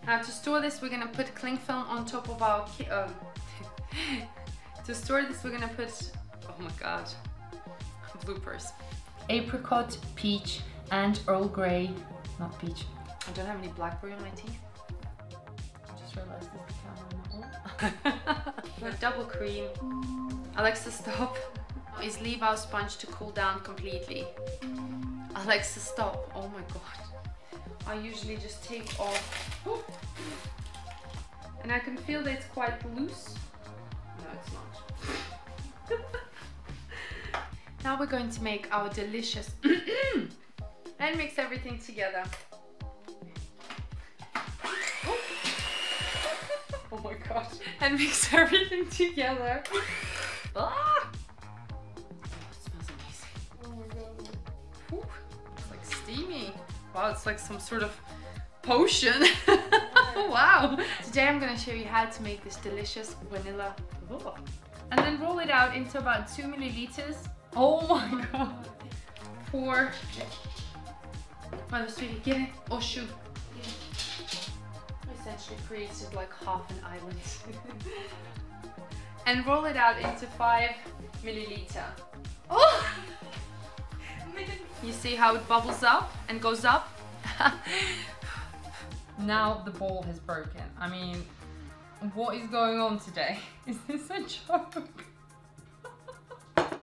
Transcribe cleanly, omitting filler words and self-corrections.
To store this, we're gonna put cling film on top of our to store this, we're gonna put, oh my god, bloopers. Apricot, peach, and Earl Grey, not peach. I don't have any blackberry in my teeth. I just realized there's the camera on. With double cream. Alexa, stop. Is leave our sponge to cool down completely. Alexa, stop. Oh my god. I usually just take off. And I can feel that it's quite loose. No, it's not. Now we're going to make our delicious and mix everything together. Oh my god. And mix everything together. Ah! Oh, it smells amazing. Oh my god. Whew. It's like steamy. Wow, it's like some sort of potion. Wow. Today I'm going to show you how to make this delicious vanilla. Ooh. And then roll it out into about 2 milliliters. Oh my god. Pour. Oh, sweetie, get it. Oh, shoot. Essentially created like half an island. And roll it out into 5 milliliter. Oh! You see how it bubbles up and goes up? Now the ball has broken. I mean, what is going on today? Is this a joke?